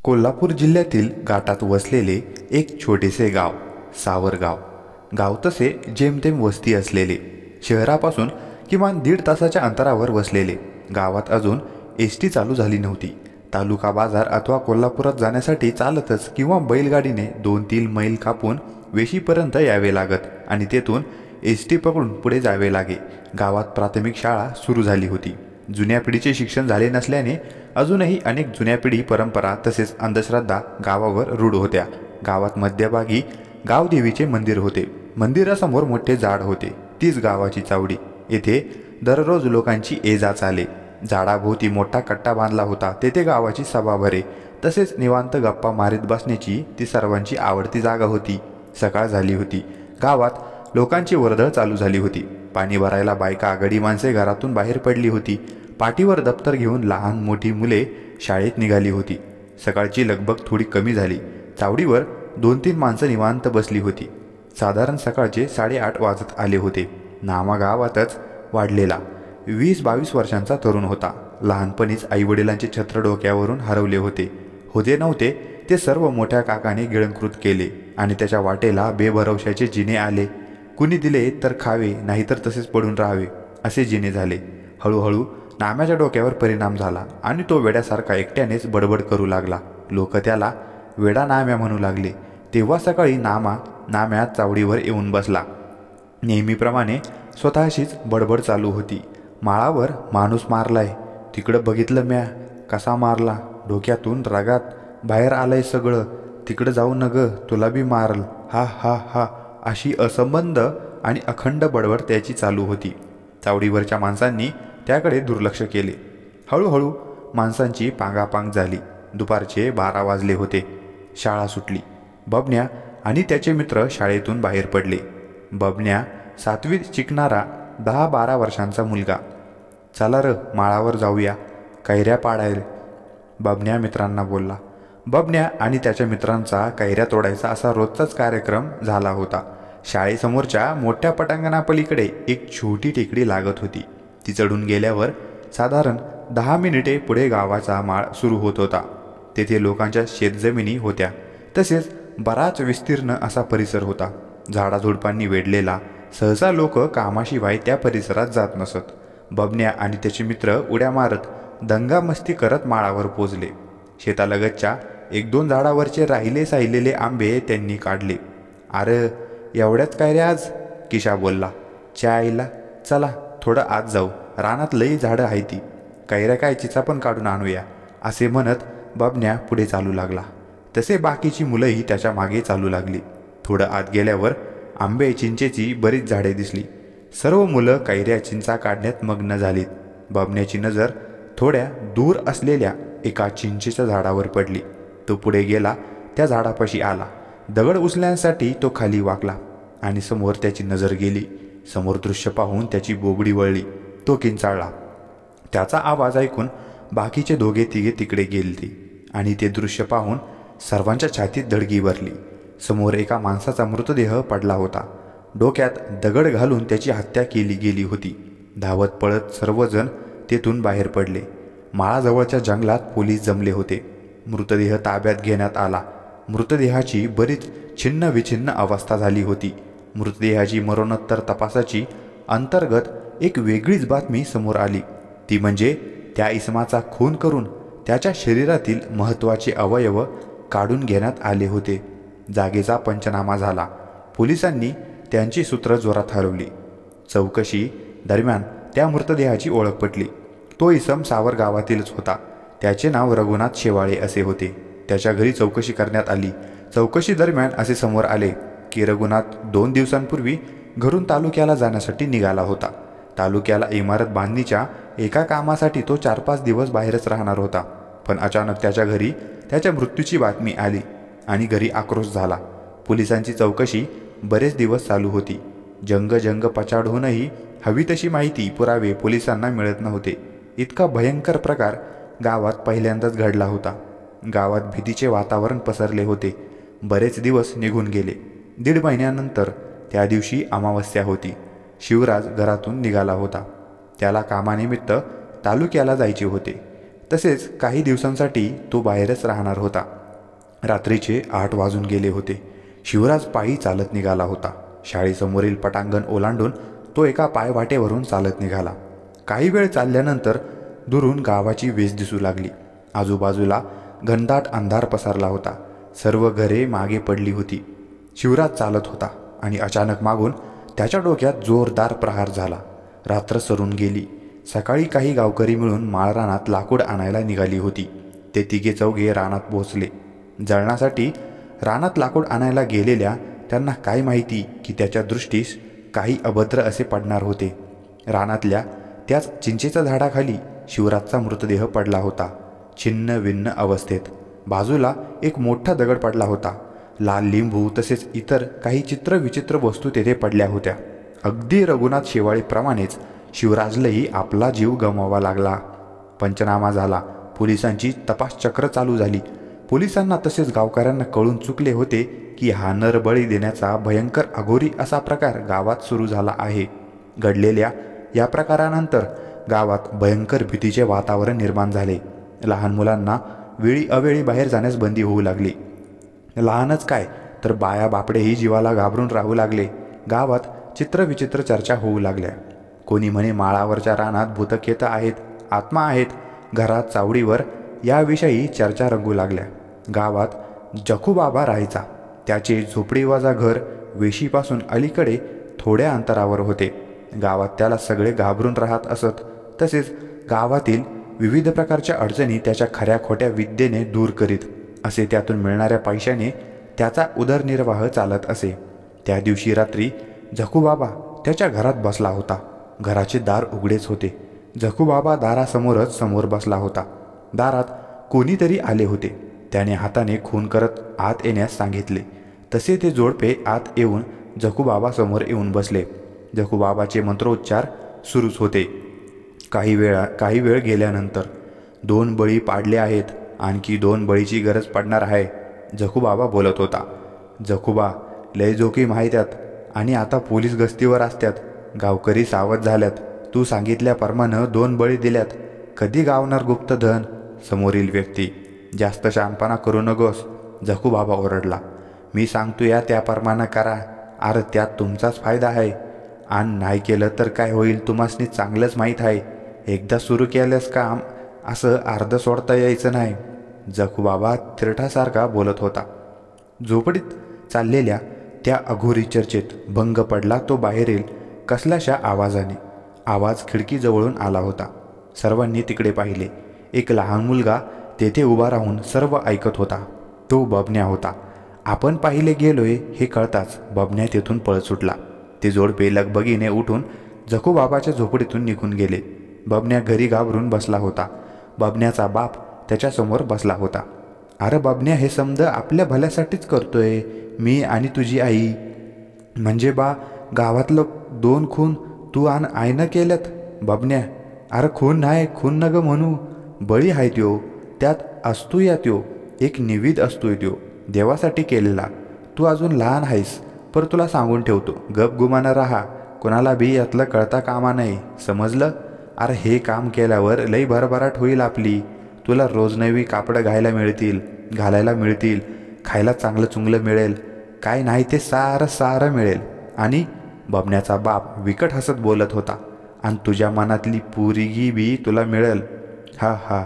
कोल्हापूर जिल्ह्यातील घाटात वसलेले एक छोटेसे गाव सावरगाव. गाव तसे जेमतेम वस्ती असलेले, शहरापासून किमान 1.5 तासाच्या अंतरावर वसलेले. गावात अजून एसटी चालू झाली नव्हती. तालुका बाजार अथवा कोल्हापुरात जाण्यासाठी चालतच किंवा बैलगाडीने 2-3 मैल कापून वेशीपर्यंत यावे लागत आणि तेथून एसटी पकडून पुढे जावे लागे. गावात प्राथमिक शाळा सुरू झाली होती. जुन्या पिढीचे शिक्षण झाले नसल्याने अजूनही अनेक जुन्या पिढी परंपरा तसेच अंधश्रद्धा गावावर रूढ होत्या. गावात मध्यभागी गावदेवीचे मंदिर होते. मंदिरासमोर मोठे झाड होते, तीच गावाची चावडी. येथे दररोज लोकांची ये-जा चाले. झाडाभोवती मोठा कट्टा बांधला होता. तेथे गावाची सभा भरे. तसेच निवांत गप्पा मारीत बसण्याची ती सर्वांची आवडती जागा होती. सकाळ झाली होती. गावात लोकांची वर्दळ चालू झाली होती. पाणी भरायला बायका, गडी माणसे घरातून बाहेर पडली होती. पाठीवर दप्तर घेऊन लहान मोठी मुले शाळेत निघाली होती. सकाळची लगबग थोडी कमी झाली. चावडीवर 2-3 माणसं निवांत बसली होती. साधारण सकाळचे 8:30 वाजत आले होते. नामा गावातच वाढलेला 20-22 वर्षांचा तरुण होता. लहानपणीच आईवडिलांचे छत्र डोक्यावरून हरवले होते. होते नव्हते ते सर्व मोठ्या काकाने गिळंकृत केले आणि त्याच्या वाटेला बेभरवशाचे जिने आले. कुणी दिले तर खावे, नाहीतर तसेच पडून राहावे असे जिने झाले. हळूहळू नाम्याच्या डोक्यावर परिणाम झाला आणि तो वेड्यासारखा एकट्यानेच बडबड करू लागला. लोक त्याला वेडा नाम्या म्हणू लागले. तेव्हा सकाळी नाम्या चावडीवर येऊन बसला. नेहमीप्रमाणे स्वतःशीच बडबड चालू होती. माळावर माणूस मारलाय, तिकडं बघितलं म्या, कसा मारला, डोक्यातून रगात बाहेर आलंय सगळं, तिकडं जाऊ न ग, तुला बी मारल, हा हा हा, अशी असंबंध आणि अखंड बडबड त्याची चालू होती. चावडीवरच्या माणसांनी त्याकडे दुर्लक्ष केले. हळूहळू माणसांची पांगापांग झाली. दुपारचे 12 वाजले होते. शाळा सुटली. बबन्या आणि त्याचे मित्र शाळेतून बाहेर पडले. बबन्या 7वीत शिकणारा 10-12 वर्षांचा मुलगा. चला र, माळावर जाऊया, कैऱ्या पाडायला, बबन्या मित्रांना बोलला. बबन्या आणि त्याच्या मित्रांचा कैऱ्या तोडायचा असा रोजचाच कार्यक्रम झाला होता. शाळेसमोरच्या मोठ्या पटांगणापलीकडे एक छोटी टेकडी लागत होती. ती चढून गेल्यावर साधारण 10 मिनिटे पुढे गावाचा माळ सुरू होत होता. तेथे लोकांच्या शेतजमिनी होत्या. तसेच बराच विस्तीर्ण असा परिसर होता, झाडाझुडपांनी वेढलेला. सहसा लोक कामाशिवाय त्या परिसरात जात नसत. बबन्या आणि त्याचे मित्र उड्या मारत दंगामस्ती करत माळावर पोचले. शेतालगतच्या 1-2 झाडावरचे राहिले साहिलेले आंबे त्यांनी काढले. अरे एवढ्याच काय रे आज, किशा बोलला. आईला, चला थोडं आत जाऊ, रानात लई झाडं आहे ती, कैऱ्या काय चिचा पण काढून आणूया, असे म्हणत बबन्या पुढे चालू लागला. तसे बाकीची मुलंही त्याच्या मागे चालू लागली. थोडं आत गेल्यावर आंबे चिंचेची बरीच झाडे दिसली. सर्व मुलं कैऱ्या चिंचा काढण्यात मग्न झालीत. बबन्याची नजर थोड्या दूर असलेल्या एका चिंचेच्या झाडावर पडली. तो पुढे गेला. त्या झाडापाशी आला. दगड उचलण्यासाठी तो खाली वाकला आणि समोर त्याची नजर गेली. समोर दृश्य पाहून त्याची बोबडी वळली. तो किंचाळला. त्याचा आवाज ऐकून बाकीचे 2-3 तिकडे गेले आणि ते दृश्य पाहून सर्वांच्या छातीत धडकी भरली. समोर एका माणसाचा मृतदेह पडला होता. डोक्यात दगड घालून त्याची हत्या केली गेली होती. धावत पळत सर्वजण तेथून बाहेर पडले. माळाजवळच्या जंगलात पोलीस जमले होते. मृतदेह ताब्यात घेण्यात आला. मृतदेहाची बरीच छिन्न विछिन्न अवस्था झाली होती. मृतदेहाची मरणोत्तर तपासाची अंतर्गत एक वेगळीच बातमी समोर आली. ती म्हणजे त्या इसमाचा खून करून त्याच्या शरीरातील महत्त्वाचे अवयव काढून घेण्यात आले होते. जागेचा पंचनामा झाला. पोलिसांनी त्यांची सूत्र जोरात हलवली. चौकशी दरम्यान त्या मृतदेहाची ओळख पटली. तो इसम सावर गावातीलच होता. त्याचे नाव रघुनाथ शेवाळे असे होते. त्याच्या घरी चौकशी करण्यात आली. चौकशी दरम्यान असे समोर आले की रघुनाथ 2 दिवसांपूर्वी घरून तालुक्याला जाण्यासाठी निघाला होता. तालुक्याला इमारत बांधणीच्या एका कामासाठी तो 4-5 दिवस बाहेरच राहणार होता. पण अचानक त्याच्या घरी त्याच्या मृत्यूची बातमी आली आणि घरी आक्रोश झाला. पोलिसांची चौकशी बरेच दिवस चालू होती. जंग पछाडूनही हवी तशी माहिती, पुरावे पोलिसांना मिळत नव्हते. इतका भयंकर प्रकार गावात पहिल्यांदाच घडला होता. गावात भीतीचे वातावरण पसरले होते. बरेच दिवस निघून गेले. 1.5 महिन्यानंतर त्या दिवशी अमावस्या होती. शिवराज घरातून निघाला होता. त्याला कामानिमित्त तालुक्याला जायचे होते. तसेच काही दिवसांसाठी तो बाहेरच राहणार होता. रात्रीचे 8 वाजून गेले होते. शिवराज पायी चालत निघाला होता. शाळेसमोरील पटांगण ओलांडून तो एका पायवाटेवरून चालत निघाला. काही वेळ चालल्यानंतर दुरून गावाची वेस दिसू लागली. आजूबाजूला घनदाट अंधार पसरला होता. सर्व घरे मागे पडली होती. शिवराज चालत होता आणि अचानक मागून त्याच्या डोक्यात जोरदार प्रहार झाला. रात्र सरून गेली. सकाळी काही गावकरी मिळून माळरानात लाकूड आणायला निघाली होती. ते तिघे चौघे रानात पोहोचले. जळणासाठी रानात लाकूड आणायला गेलेल्या त्यांना काय माहिती की त्याच्या दृष्टीस काही अभद्र असे पडणार होते. रानातल्या त्याच चिंचेच्या झाडाखाली शिवराजचा मृतदेह पडला होता, छिन्न विन्न अवस्थेत. बाजूला एक मोठा दगड पडला होता. लाल लिंबू तसेच इतर काही चित्रविचित्र वस्तू तेथे पडल्या होत्या. अगदी रघुनाथ शेवाळीप्रमाणेच शिवराजलाही आपला जीव गमवावा लागला. पंचनामा झाला. पोलिसांची तपासचक्र चालू झाली. पोलिसांना तसेच गावकऱ्यांना कळून चुकले होते की हा नरबळी देण्याचा भयंकर अघोरी असा प्रकार गावात सुरू झाला आहे. घडलेल्या या प्रकारानंतर गावात भयंकर भीतीचे वातावरण निर्माण झाले. लहान मुलांना वेळी अवेळी बाहेर जाण्यास बंदी होऊ लागली. लहानच काय तर बाया बापडेही जीवाला घाबरून राहू लागले. गावात चित्रविचित्र चर्चा होऊ लागल्या. कोणी म्हणे माळावरच्या रानात भूतकेत आहेत, आत्मा आहेत. घरात चावडीवर याविषयी चर्चा रंगू लागल्या. गावात जखूबाबा राहायचा. त्याचे झोपडीवाजा घर वेशीपासून अलीकडे थोड्या अंतरावर होते. गावात त्याला सगळे घाबरून राहत असत. तसेच गावातील विविध प्रकारच्या अडचणी त्याच्या खऱ्या खोट्या विद्येने दूर करीत असे. त्यातून मिळणाऱ्या पैशाने त्याचा उदरनिर्वाह चालत असे. त्या दिवशी रात्री जखूबाबा त्याच्या घरात बसला होता. घराचे दार उघडेच होते. जखूबाबा दारासमोरच समोर बसला होता. दारात कोणीतरी आले होते. त्याने हाताने खून करत आत येण्यास सांगितले. तसे ते जोडपे आत येऊन जखूबाबा समोर येऊन बसले. जखूबाबाचे मंत्रोच्चार सुरूच होते. काही वेळ गेल्यानंतर 2 बळी पाडले आहेत, आणखी 2 बळीची गरज पडणार आहे, जखूबाबा बोलत होता. जखूबा, लय जोखीम आहे त्यात आणि आता पोलीस गस्तीवर असतात. गावकरी सावध झाल्यात. तू सांगितल्याप्रमाणे 2 बळी दिल्यात. कधी गावणार गुप्तधन? समोरील व्यक्ती, जास्त शहाणपणा करू नकोस, जखूबाबा ओरडला. मी सांगतो या त्याप्रमाणे करा. अरे त्यात तुमचाच फायदा आहे. आणि नाही केलं तर काय होईल तुम्हासनी चांगलंच माहीत आहे. एकदा सुरू केलंस काम असं अर्ध सोडता यायचं नाही, जखूबाबा तिरठासारखा बोलत होता. झोपडीत चाललेल्या त्या अघोरी चर्चेत भंग पडला तो बाहेरील कसल्याशा आवाजाने. आवाज खिडकीजवळून आला होता. सर्वांनी तिकडे पाहिले. एक लहान मुलगा तेथे उभा राहून सर्व ऐकत होता. तो बबन्या होता. आपण पाहिले गेलोय हे कळताच बबन्या तेथून पळत सुटला. ते जोडपे लगबगीने उठून जखूबाबाच्या झोपडीतून निघून गेले. बबन्या घरी घाबरून बसला होता. बबन्याचा बाप त्याच्यासमोर बसला होता. अरे बबन्या, हे समज आपल्या भल्यासाठीच करतोय. मी आणि तुझी आई. म्हणजे बा, गावातलं 2 खून तू आणि आईनं केल्यात. बबन्या, अरे खून नाही, खून नग म्हणू. बळी आहे त्यो. त्यात असतो या त्यो एक निविद असतोय त्यो देवासाठी केलेला. तू अजून लहान आहेस, पर तुला सांगून ठेवतो, गपगुमानं राहा. कोणाला बी यातलं कळता कामा नाही, समजलं? अरे हे काम केल्यावर लई भरभराट होईल आपली. तुला रोज नवी कापडं घालायला मिळतील. खायला चांगलं चुंगलं मिळेल. काय नाही ते सारं मिळेल. आणि बबन्याचा बाप विकट हसत बोलत होता. आणि तुझ्या मनातली पोरगी बी तुला मिळेल. हा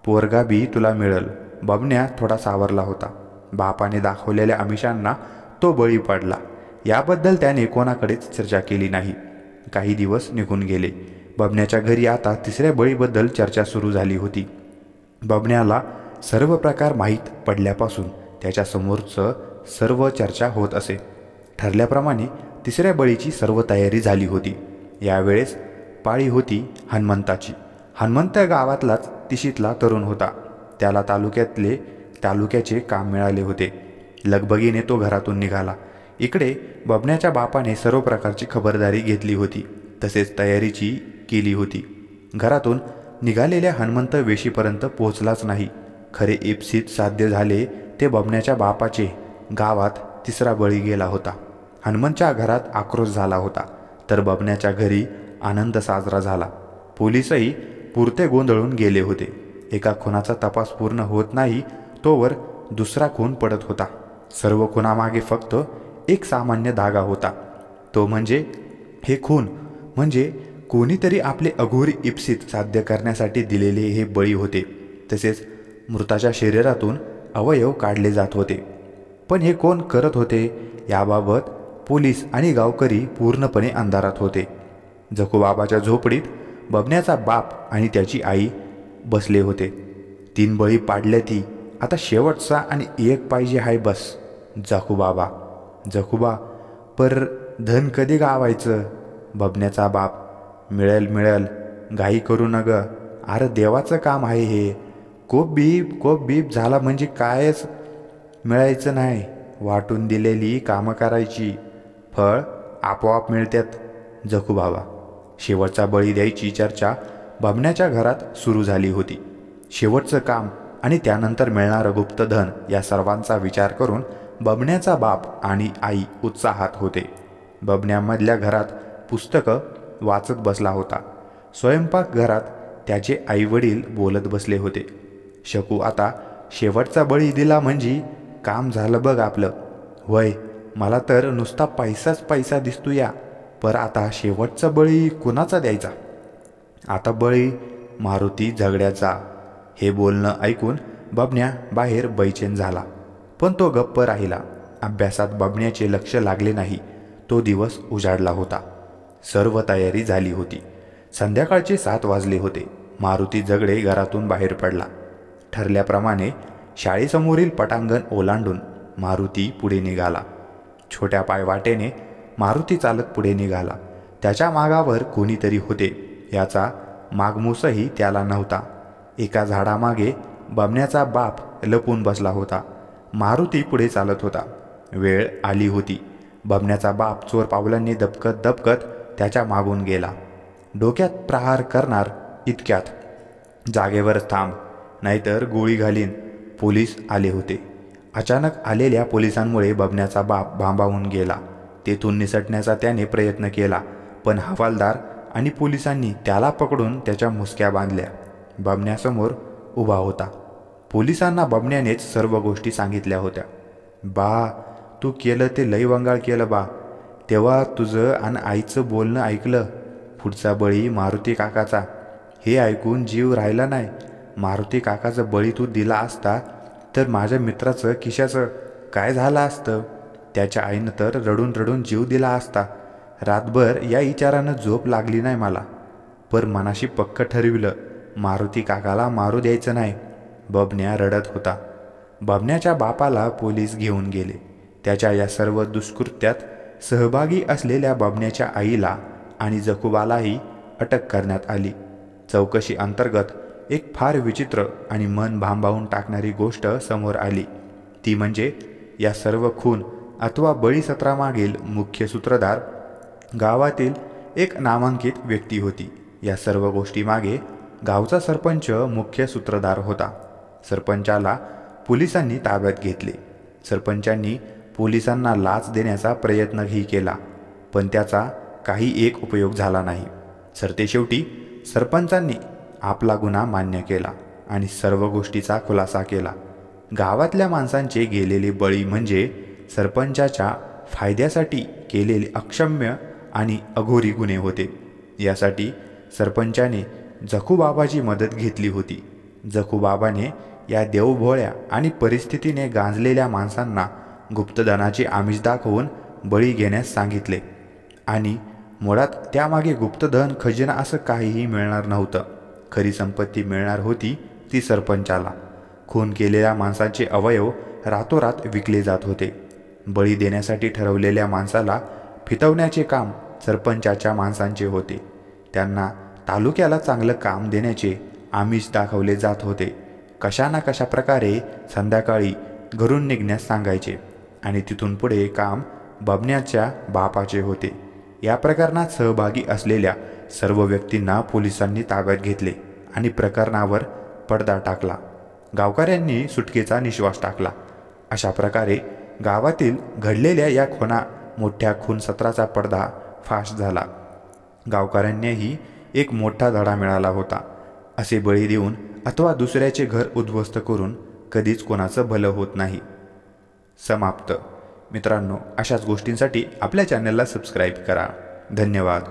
पोरगा बी तुला मिळेल. बबन्या थोडा सावरला होता. बापाने दाखवलेल्या आमिषांना तो बळी पडला याबद्दल त्याने कोणाकडेच चर्चा केली नाही. काही दिवस निघून गेले. बबन्याच्या घरी आता 3ऱ्या बळीबद्दल चर्चा सुरू झाली होती. बबन्याला सर्व प्रकार माहीत पडल्यापासून त्याच्यासमोरचं सर्व चर्चा होत असे. ठरल्याप्रमाणे 3ऱ्या बळीची सर्व तयारी झाली होती. यावेळेस पाळी होती हनुमंताची. हनुमंत गावातलाच तिशीतला तरुण होता. त्याला तालुक्याचे काम मिळाले होते. लगबगीने तो घरातून निघाला. इकडे बबन्याच्या बापाने सर्व प्रकारची खबरदारी घेतली होती, तसेच तयारीची केली होती. घरातून निघालेल्या हनुमंत वेशीपर्यंत पोहोचलाच नाही. खरे इप्सित साध्य झाले ते बबन्याच्या बापाचे. गावात 3रा बळी गेला होता. हनुमंतच्या घरात आक्रोश झाला होता, तर बबन्याच्या घरी आनंद साजरा झाला. पोलीसही पुरते गोंधळून गेले होते. एका खुनाचा तपास पूर्ण होत नाही तोवर दुसरा खून पडत होता. सर्व खुनामागे फक्त एक सामान्य धागा होता, तो म्हणजे हे खून म्हणजे कोणीतरी आपले अघोरी इप्सित साध्य करण्यासाठी दिलेले हे बळी होते. तसेच मृताच्या शरीरातून अवयव काढले जात होते. पण हे कोण करत होते याबाबत पोलीस आणि गावकरी पूर्णपणे अंधारात होते. जखूबाबाच्या झोपडीत बबन्याचा बाप आणि त्याची आई बसले होते. 3 बळी पाडल्या ती, आता शेवटचा आणि एक पाहिजे हाय बस. जखूबाबा, जखूबा, पर धन कधी गावायचं? बबन्याचा बाप, मिळेल मिळेल, घाई करू नग, अरे देवाचं काम आहे हे. कोप बीप झाला म्हणजे कायच मिळायचं नाही. वाटून दिलेली कामं करायची, फळ आपोआप मिळतात. जखूबाबा. शेवटचा बळी द्यायची चर्चा बबन्याच्या घरात सुरू झाली होती. शेवटचं काम आणि त्यानंतर मिळणारं गुप्तधन या सर्वांचा विचार करून बबन्याचा बाप आणि आई उत्साहात होते. बबन्यामधल्या घरात पुस्तकं वाचत बसला होता. स्वयंपाकघरात त्याचे आईवडील बोलत बसले होते. शकू, आता शेवटचा बळी दिला म्हणजे काम झालं बघ आपलं. वय, मला तर नुसता पैसाच पैसा दिसतो या, पर आता शेवटचा बळी कुणाचा द्यायचा? आता बळी मारुती झगड्याचा. हे बोलणं ऐकून बबन्या बाहेर बैचेन झाला, पण तो गप्प राहिला. अभ्यासात बबन्याचे लक्ष लागले नाही. तो दिवस उजाडला होता. सर्व तयारी झाली होती. संध्याकाळचे 7 वाजले होते. मारुती झगडे घरातून बाहेर पडला. ठरल्याप्रमाणे शाळेसमोरील पटांगण ओलांडून मारुती पुढे निघाला. छोट्या पायवाटेने मारुती चालत पुढे निघाला. त्याच्या मागावर कोणीतरी होते याचा मागमूसही त्याला नव्हता. एका झाडामागे बबन्याचा बाप लपून बसला होता. मारुती पुढे चालत होता. वेळ आली होती. बबन्याचा बाप चोर पावलांनी दबकत दबकत त्याच्या मागून गेला. डोक्यात प्रहार करणार इतक्यात, जागेवरच थांब, नाहीतर गोळी घालीन. पोलीस आले होते. अचानक आलेल्या पोलिसांमुळे बबन्याचा बाप भांबावून गेला. तेथून निसटण्याचा त्याने प्रयत्न केला, पण हवालदार आणि पोलिसांनी त्याला पकडून त्याच्या मुसक्या बांधल्या. बबन्यासमोर उभा होता. पोलिसांना बबन्यानेच सर्व गोष्टी सांगितल्या होत्या. बा, तू केलं ते लई वंगाळ केलं बा. तेव्हा तुझं आणि आईचं बोलणं ऐकलं. पुढचा बळी मारुती काकाचा. हे ऐकून जीव राहिला नाही. मारुती काकाचा बळी तू दिला असता तर माझ्या मित्राचं खिशाचं काय झालं असतं? त्याच्या आईनं तर रडून रडून जीव दिला असता. रातभर या विचारानं झोप लागली नाही मला. पर मनाशी पक्क ठरविलं, मारुती काकाला मारू द्यायचं नाही. बबन्या रडत होता. बबन्याच्या बापाला पोलीस घेऊन गेले. त्याच्या या सर्व दुष्कृत्यात सहभागी असलेल्या बबन्याच्या आईला आणि जखूबालाही अटक करण्यात आली. चौकशी अंतर्गत एक फार विचित्र आणि मन भांबावून टाकणारी गोष्ट समोर आली. ती म्हणजे या सर्व खून अथवा बळीसत्रामागील मुख्य सूत्रधार गावातील एक नामांकित व्यक्ती होती. या सर्व गोष्टीमागे गावचा सरपंच मुख्य सूत्रधार होता. सरपंचाला पोलिसांनी ताब्यात घेतले. सरपंचांनी पोलिसांना लाच देण्याचा प्रयत्नही केला, पण त्याचा काही एक उपयोग झाला नाही. सरतेशेवटी सरपंचांनी आपला गुन्हा मान्य केला आणि सर्व गोष्टीचा खुलासा केला. गावातल्या माणसांचे गेलेले बळी म्हणजे सरपंचाच्या फायद्यासाठी केलेले अक्षम्य आणि अघोरी गुन्हे होते. यासाठी सरपंचाने जखूबाबाची मदत घेतली होती. जखूबाबाने या देवभोळ्या आणि परिस्थितीने गांजलेल्या माणसांना गुप्तधनाचे आमिष दाखवून बळी घेण्यास सांगितले आणि मुळात त्यामागे गुप्तधन, खजिना असं काहीही मिळणार नव्हतं. खरी संपत्ती मिळणार होती ती सरपंचाला. खून केलेल्या माणसाचे अवयव रातोरात विकले जात होते. बळी देण्यासाठी ठरवलेल्या माणसाला फितवण्याचे काम सरपंचाच्या माणसांचे होते. त्यांना तालुक्याला चांगलं काम देण्याचे आमिष दाखवले जात होते. कशा ना कशा प्रकारे संध्याकाळी घरून निघण्यास सांगायचे आणि तिथून पुढे काम बबन्याच्या बापाचे होते. या प्रकरणात सहभागी असलेल्या सर्व व्यक्तींना पोलिसांनी ताब्यात घेतले आणि प्रकरणावर पडदा टाकला. गावकऱ्यांनी सुटकेचा निश्वास टाकला. अशा प्रकारे गावातील घडलेल्या या मोठ्या खून सत्राचा पडदा फाश झाला. गावकऱ्यांनाही एक मोठा धडा मिळाला होता. असे बळी देऊन अथवा दुसऱ्याचे घर उद्ध्वस्त करून कधीच कोणाचं भलं होत नाही. समाप्त. मित्रांनो, अशाच गोष्टींसाठी आपल्या चॅनलला सबस्क्राईब करा. धन्यवाद.